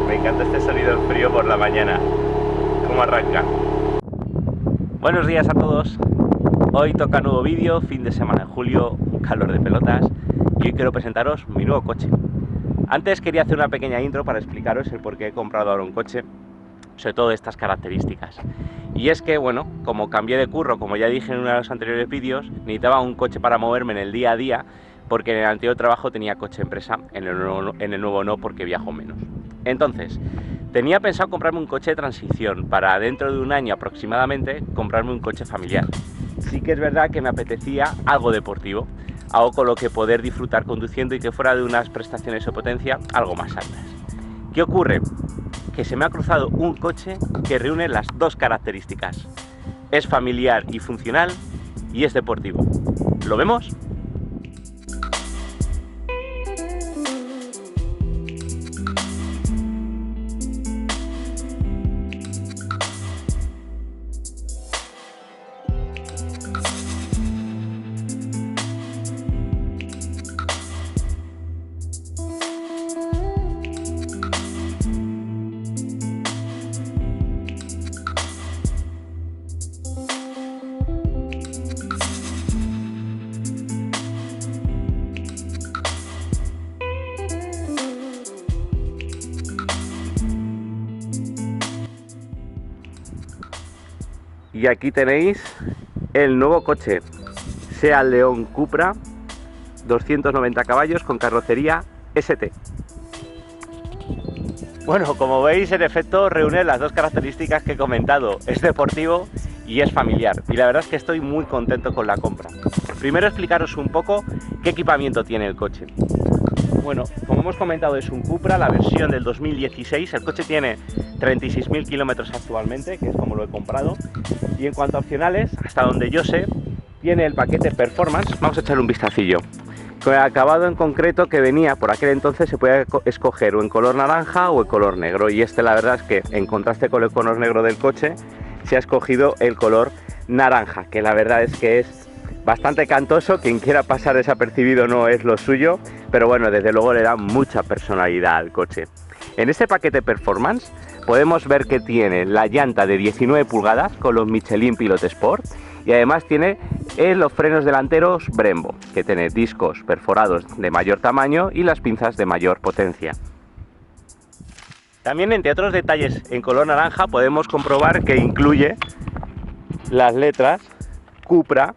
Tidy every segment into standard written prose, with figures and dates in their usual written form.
Me encanta este sonido frío por la mañana. Cómo arranca. Buenos días a todos. Hoy toca nuevo vídeo, fin de semana en julio, un calor de pelotas. Y hoy quiero presentaros mi nuevo coche. Antes quería hacer una pequeña intro para explicaros el por qué he comprado ahora un coche, sobre todo estas características. Y es que, bueno, como cambié de curro, como ya dije en uno de los anteriores vídeos, necesitaba un coche para moverme en el día a día, porque en el anterior trabajo tenía coche empresa, en el nuevo no, porque viajo menos. Entonces, tenía pensado comprarme un coche de transición para dentro de un año aproximadamente comprarme un coche familiar. Sí que es verdad que me apetecía algo deportivo, algo con lo que poder disfrutar conduciendo y que fuera de unas prestaciones o potencia algo más altas. ¿Qué ocurre? Que se me ha cruzado un coche que reúne las dos características. Es familiar y funcional y es deportivo. ¿Lo vemos? Y aquí tenéis el nuevo coche, Seat León Cupra, 290 caballos con carrocería ST. Bueno, como veis, en efecto reúne las dos características que he comentado, es deportivo y es familiar, y la verdad es que estoy muy contento con la compra. Primero explicaros un poco qué equipamiento tiene el coche. Bueno, como hemos comentado, es un Cupra, la versión del 2016, el coche tiene 36.000 kilómetros actualmente, que es como lo he comprado, y en cuanto a opcionales, hasta donde yo sé, tiene el paquete Performance. Vamos a echarle un vistacillo. Con el acabado en concreto que venía por aquel entonces se podía escoger o en color naranja o en color negro, y la verdad es que en contraste con el color negro del coche se ha escogido el color naranja, que la verdad es que es bastante cantoso. Quien quiera pasar desapercibido no es lo suyo, pero bueno, desde luego le da mucha personalidad al coche. En este paquete Performance podemos ver que tiene la llanta de 19 pulgadas con los Michelin Pilot Sport, y además tiene los frenos delanteros Brembo, que tiene discos perforados de mayor tamaño y las pinzas de mayor potencia. También, entre otros detalles en color naranja, podemos comprobar que incluye las letras Cupra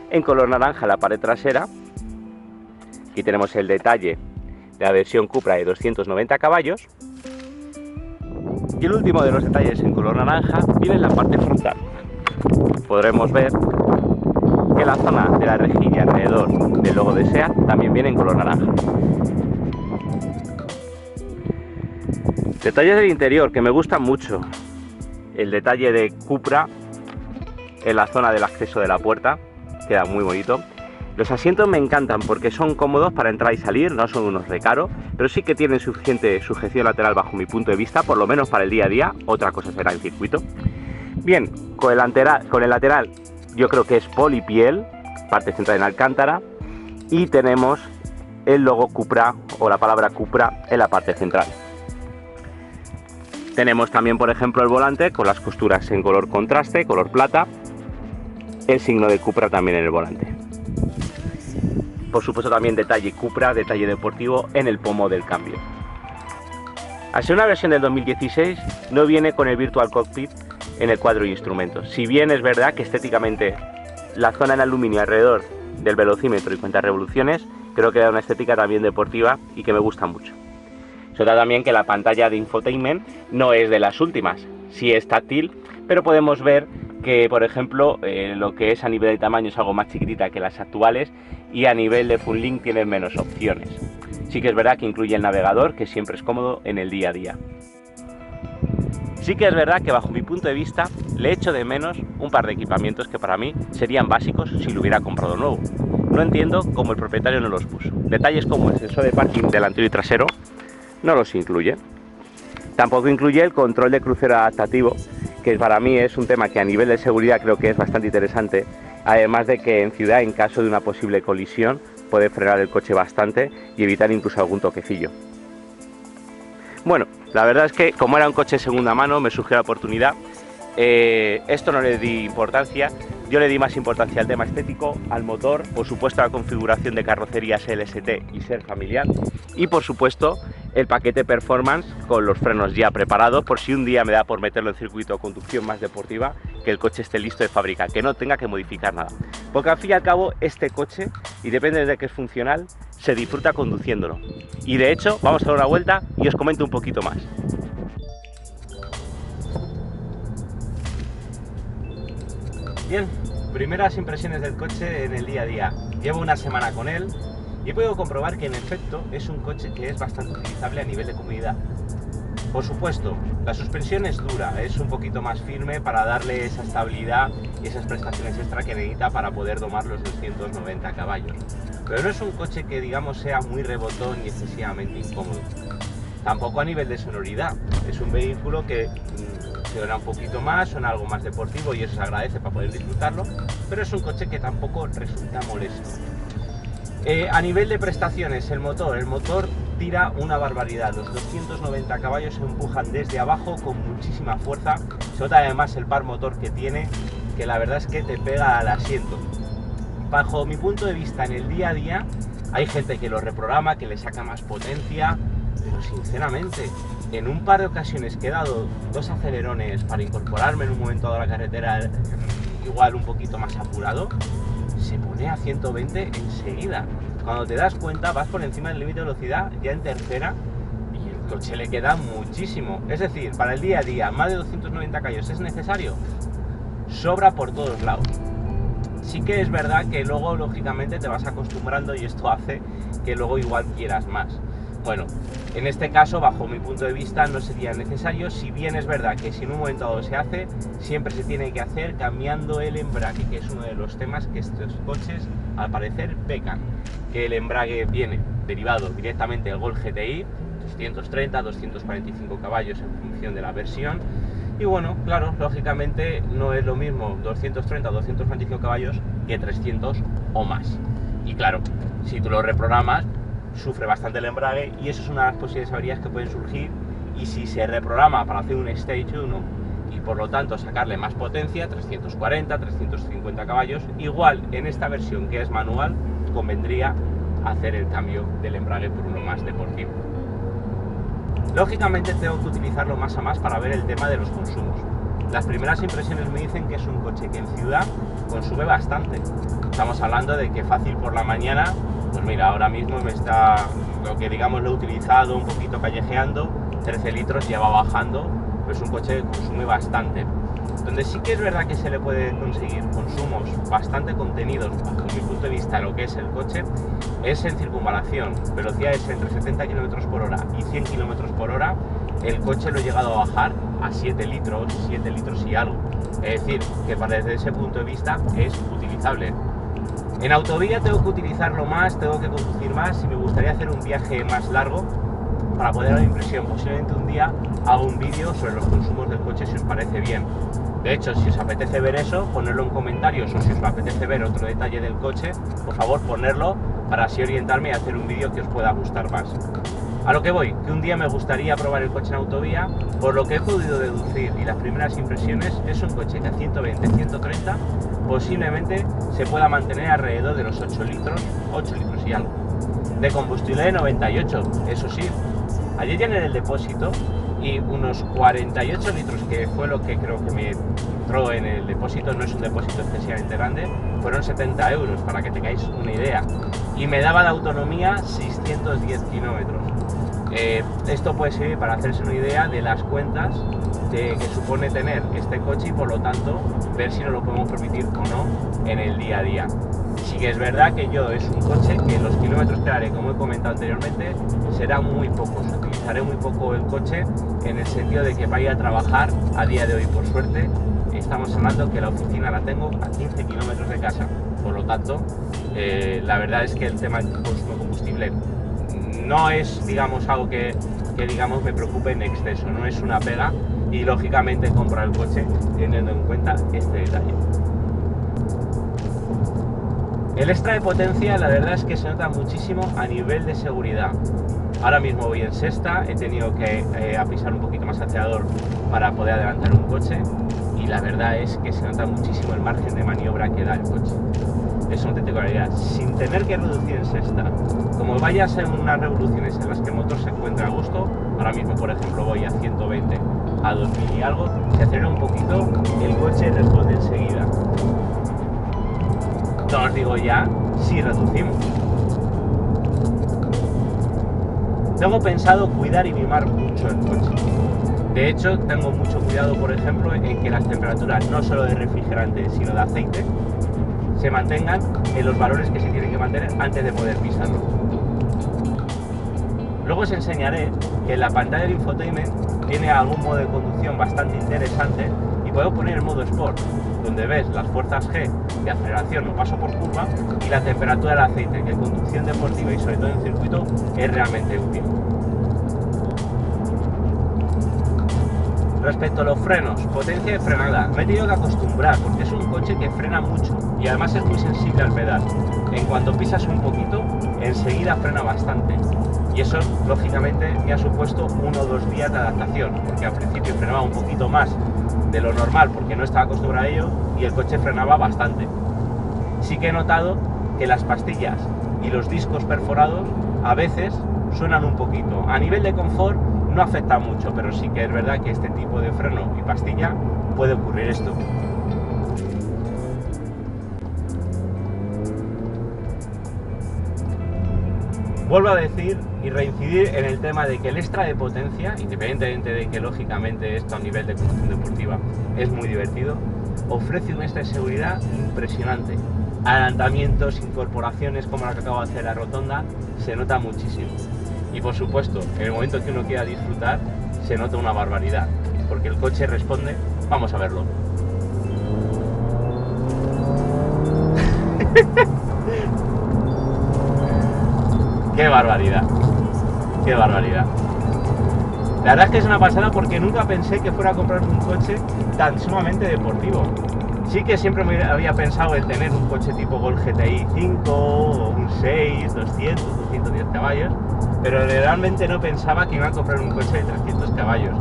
en color naranja en la pared trasera. Aquí tenemos el detalle de la versión Cupra de 290 caballos. Y el último de los detalles en color naranja viene en la parte frontal. Podremos ver que la zona de la rejilla alrededor del logo de SEAT también viene en color naranja. Detalles del interior que me gustan mucho. El detalle de Cupra en la zona del acceso de la puerta queda muy bonito. Los asientos me encantan porque son cómodos para entrar y salir, no son unos recaros, pero sí que tienen suficiente sujeción lateral bajo mi punto de vista, por lo menos para el día a día. Otra cosa será en circuito. Bien, con el lateral yo creo que es polipiel, parte central en alcántara, y tenemos el logo Cupra o la palabra Cupra en la parte central. Tenemos también, por ejemplo, el volante con las costuras en color contraste, color plata, el signo de Cupra también en el volante. Por supuesto también detalle Cupra, detalle deportivo en el pomo del cambio. Al ser una versión del 2016 no viene con el Virtual Cockpit en el cuadro de instrumentos. Si bien es verdad que estéticamente la zona en aluminio alrededor del velocímetro y cuenta revoluciones creo que da una estética también deportiva y que me gusta mucho. Se nota también que la pantalla de infotainment no es de las últimas, sí es táctil, pero podemos ver que, por ejemplo, lo que es a nivel de tamaño es algo más chiquitita que las actuales, y a nivel de Full Link tiene menos opciones. Sí que es verdad que incluye el navegador, que siempre es cómodo en el día a día. Sí que es verdad que bajo mi punto de vista le echo de menos un par de equipamientos que para mí serían básicos si lo hubiera comprado nuevo. No entiendo cómo el propietario no los puso. Detalles como el sensor de parking delantero y trasero no los incluye. Tampoco incluye el control de crucero adaptativo, que para mí es un tema que a nivel de seguridad creo que es bastante interesante, además de que en ciudad, en caso de una posible colisión, puede frenar el coche bastante y evitar incluso algún toquecillo. Bueno, la verdad es que como era un coche de segunda mano me surgió la oportunidad. Esto no le di importancia, yo le di más importancia al tema estético, al motor, por supuesto a la configuración de carrocerías LST y ser familiar, y por supuesto el paquete performance con los frenos ya preparados por si un día me da por meterlo en circuito de conducción más deportiva, que el coche esté listo de fábrica, que no tenga que modificar nada, porque al fin y al cabo este coche, y depende de que es funcional, se disfruta conduciéndolo. Y de hecho vamos a dar una vuelta y os comento un poquito más. Bien, primeras impresiones del coche en el día a día. Llevo una semana con él y he podido comprobar que en efecto es un coche que es bastante utilizable a nivel de comodidad. Por supuesto, la suspensión es dura, es un poquito más firme para darle esa estabilidad y esas prestaciones extra que necesita para poder domar los 290 caballos. Pero no es un coche que digamos sea muy rebotón y excesivamente incómodo. Tampoco a nivel de sonoridad, es un vehículo que suena un poquito más, suena algo más deportivo y eso se agradece para poder disfrutarlo, pero es un coche que tampoco resulta molesto. A nivel de prestaciones, el motor tira una barbaridad, los 290 caballos se empujan desde abajo con muchísima fuerza, se nota además el par motor que tiene, que la verdad es que te pega al asiento. Bajo mi punto de vista en el día a día, hay gente que lo reprograma, que le saca más potencia, pero sinceramente, en un par de ocasiones que he dado 2 acelerones para incorporarme en un momento dado a la carretera, igual un poquito más apurado, se pone a 120 enseguida. Cuando te das cuenta vas por encima del límite de velocidad ya en tercera y el coche le queda muchísimo. Es decir, para el día a día, más de 290 caballos es necesario, sobra por todos lados. Sí que es verdad que luego lógicamente te vas acostumbrando y esto hace que luego igual quieras más. Bueno, en este caso, bajo mi punto de vista, no sería necesario, si bien es verdad que si en un momento dado se hace, siempre se tiene que hacer cambiando el embrague, que es uno de los temas que estos coches, al parecer, pecan. Que el embrague viene derivado directamente del Golf GTI, 230, 245 caballos en función de la versión, y bueno, claro, lógicamente no es lo mismo 230 o 245 caballos que 300 o más. Y claro, si tú lo reprogramas, sufre bastante el embrague y eso es una de las posibles averías que pueden surgir, y si se reprograma para hacer un Stage 1 y por lo tanto sacarle más potencia, 340, 350 caballos, igual en esta versión que es manual convendría hacer el cambio del embrague por uno más deportivo. Lógicamente tengo que utilizarlo más a más para ver el tema de los consumos. Las primeras impresiones me dicen que es un coche que en ciudad consume bastante. Estamos hablando de que fácil por la mañana, pues mira, ahora mismo me está, lo que digamos lo he utilizado un poquito callejeando, 13 litros, ya va bajando, pues es un coche que consume bastante. Donde sí que es verdad que se le puede conseguir consumos bastante contenidos, bajo mi punto de vista, lo que es el coche, es en circunvalación, velocidades entre 70 km por hora y 100 km por hora, el coche lo he llegado a bajar a 7 litros y algo. Es decir, que desde ese punto de vista es utilizable. En autovía tengo que utilizarlo más, tengo que conducir más y me gustaría hacer un viaje más largo para poder dar impresión. Posiblemente un día hago un vídeo sobre los consumos del coche si os parece bien. De hecho, si os apetece ver eso, ponedlo en comentarios, o si os apetece ver otro detalle del coche, por favor ponerlo para así orientarme y hacer un vídeo que os pueda gustar más. A lo que voy, que un día me gustaría probar el coche en autovía, por lo que he podido deducir y las primeras impresiones, es un coche que a 120, 130 posiblemente se pueda mantener alrededor de los 8 litros y algo. De combustible de 98, eso sí. Ayer llené el depósito y unos 48 litros, que fue lo que creo que me entró en el depósito, no es un depósito excesivamente grande, fueron 70 euros, para que tengáis una idea. Y me daba de autonomía 610 kilómetros. Esto puede servir para hacerse una idea de las cuentas que supone tener este coche y por lo tanto ver si nos lo podemos permitir o no en el día a día. Sí que es verdad que yo es un coche que los kilómetros que haré, como he comentado anteriormente, serán muy pocos. Utilizaré muy poco el coche en el sentido de que vaya a trabajar a día de hoy, por suerte. Estamos hablando que la oficina la tengo a 15 kilómetros de casa. Por lo tanto, la verdad es que el tema del consumo de combustible no es, digamos, algo que digamos me preocupe en exceso, no es una pega, y lógicamente comprar el coche teniendo en cuenta este detalle. El extra de potencia la verdad es que se nota muchísimo a nivel de seguridad. Ahora mismo voy en sexta, he tenido que apisar un poquito más acelerador para poder adelantar un coche y la verdad es que se nota muchísimo el margen de maniobra que da el coche. Es una auténtica realidad, sin tener que reducir en sexta. Como vayas en unas revoluciones en las que el motor se encuentra a gusto, ahora mismo por ejemplo voy a 120 a 2000 y algo, se acelera un poquito, el coche responde enseguida. No os digo ya si reducimos. Tengo pensado cuidar y mimar mucho el coche. De hecho, tengo mucho cuidado, por ejemplo, en que las temperaturas, no solo de refrigerante, sino de aceite, se mantengan en los valores que se tienen que mantener antes de poder pisarlo. Luego os enseñaré que en la pantalla del infotainment tiene algún modo de conducción bastante interesante y puedo poner el modo Sport, donde ves las fuerzas G de aceleración o paso por curva y la temperatura del aceite, que en conducción deportiva y sobre todo en circuito es realmente útil. Respecto a los frenos, potencia de frenada, me he tenido que acostumbrar porque es un coche que frena mucho y además es muy sensible al pedal. En cuanto pisas un poquito, enseguida frena bastante. Y eso, lógicamente, me ha supuesto 1 o 2 días de adaptación, porque al principio frenaba un poquito más de lo normal porque no estaba acostumbrado a ello y el coche frenaba bastante. Sí que he notado que las pastillas y los discos perforados a veces suenan un poquito. A nivel de confort no afecta mucho, pero sí que es verdad que este tipo de freno y pastilla puede ocurrir esto. Vuelvo a decir y reincidir en el tema de que el extra de potencia, independientemente de que lógicamente esto a nivel de conducción deportiva es muy divertido, ofrece un extra de seguridad impresionante. Adelantamientos, incorporaciones como la que acabo de hacer a la rotonda, se nota muchísimo. Y por supuesto, en el momento que uno quiera disfrutar, se nota una barbaridad, porque el coche responde. Vamos a verlo. ¡Qué barbaridad! ¡Qué barbaridad! La verdad es que es una pasada porque nunca pensé que fuera a comprarme un coche tan sumamente deportivo. Sí que siempre me había pensado en tener un coche tipo Golf GTI 5 o un 6, 200, 210 caballos, pero realmente no pensaba que iba a comprar un coche de 300 caballos.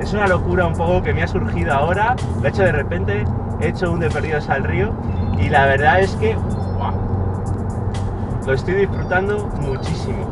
Es una locura un poco que me ha surgido ahora, lo he hecho de repente, he hecho un de perdidos al río y la verdad es que ¡wow! Lo estoy disfrutando muchísimo.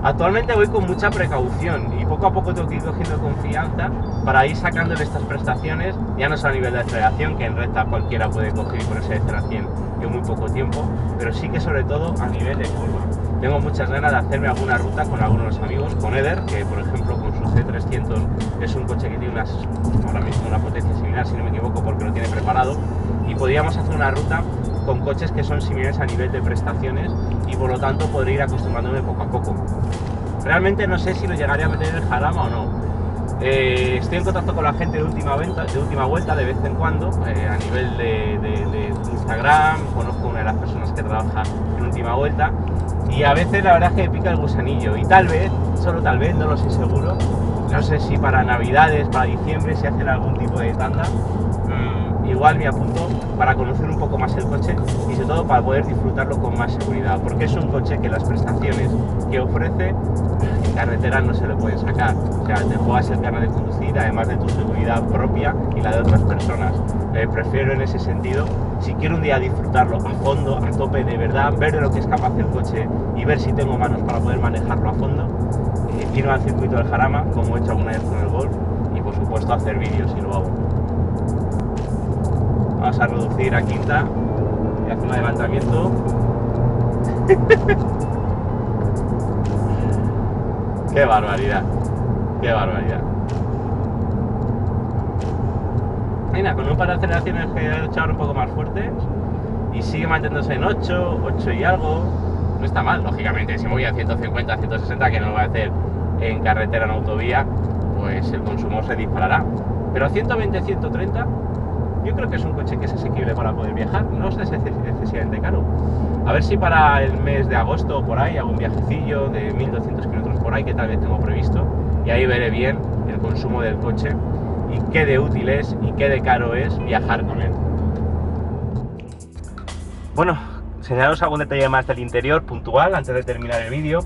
Actualmente voy con mucha precaución y poco a poco tengo que ir cogiendo confianza para ir sacándole estas prestaciones, ya no solo a nivel de aceleración, que en recta cualquiera puede coger y ponerse de 0 a 100 en muy poco tiempo, pero sí que sobre todo a nivel de curva. Tengo muchas ganas de hacerme alguna ruta con algunos amigos, con Eder, que por ejemplo con su C300 es un coche que tiene ahora mismo una potencia similar, si no me equivoco, porque lo tiene preparado, y podríamos hacer una ruta con coches que son similares a nivel de prestaciones y por lo tanto podré ir acostumbrándome poco a poco. Realmente no sé si lo llegaré a meter en el Jarama o no. Estoy en contacto con la gente de última vuelta de vez en cuando, a nivel de Instagram, conozco a una de las personas que trabaja en última vuelta y a veces la verdad es que me pica el gusanillo y tal vez, solo tal vez, no lo sé seguro, no sé si para Navidades, para diciembre, si hacen algún tipo de tanda, igual me apunto para conocer un poco más el coche y sobre todo para poder disfrutarlo con más seguridad, porque es un coche que las prestaciones que ofrece en carretera no se le pueden sacar. O sea, te juegas el carnet de conducir además de tu seguridad propia y la de otras personas. Prefiero en ese sentido, si quiero un día disfrutarlo a fondo, a tope de verdad, ver de lo que es capaz el coche y ver si tengo manos para poder manejarlo a fondo, ir al circuito del Jarama, como he hecho alguna vez con el Golf, y por supuesto hacer vídeos si lo hago. Vamos a reducir a quinta y hacer un levantamiento. ¡Qué barbaridad! ¡Qué barbaridad! Mira, con un par de aceleraciones que he hecho ahora un poco más fuertes y sigue manteniéndose en 8 y algo. No está mal, lógicamente. Si me voy a 150, 160, que no lo voy a hacer en carretera, en autovía, pues el consumo se disparará. Pero a 120, 130... yo creo que es un coche que es asequible para poder viajar, no es excesivamente caro. A ver si para el mes de agosto o por ahí hago un viajecillo de 1200 kilómetros por ahí que tal vez tengo previsto y ahí veré bien el consumo del coche y qué de útil es y qué de caro es viajar con él. Bueno, enseñaros algún detalle más del interior puntual antes de terminar el vídeo.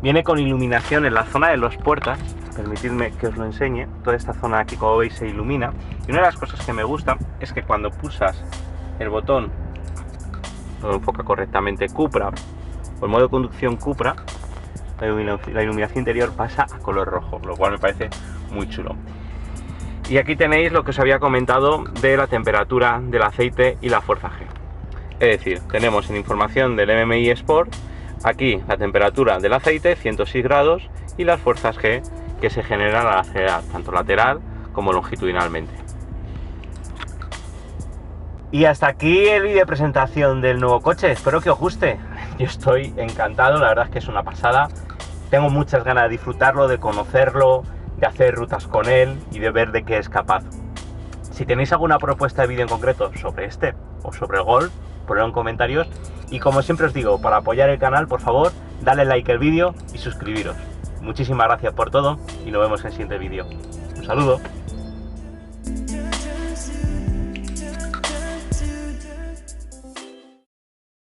Viene con iluminación en la zona de las puertas. Permitidme que os lo enseñe. Toda esta zona aquí, como veis, se ilumina. Y una de las cosas que me gusta es que cuando pulsas el botón, lo enfoca correctamente, Cupra, o el modo de conducción Cupra, la iluminación interior pasa a color rojo, lo cual me parece muy chulo. Y aquí tenéis lo que os había comentado de la temperatura del aceite y la fuerza G. Es decir, tenemos en información del MMI Sport aquí la temperatura del aceite, 106 grados, y las fuerzas G que se generan al acelerar, tanto lateral como longitudinalmente. Y hasta aquí el vídeo de presentación del nuevo coche, espero que os guste. Yo estoy encantado, la verdad es que es una pasada. Tengo muchas ganas de disfrutarlo, de conocerlo, de hacer rutas con él y de ver de qué es capaz. Si tenéis alguna propuesta de vídeo en concreto sobre este o sobre el Golf, ponedlo en comentarios. Y como siempre os digo, para apoyar el canal, por favor, dale like al vídeo y suscribiros. Muchísimas gracias por todo y nos vemos en el siguiente vídeo. Un saludo.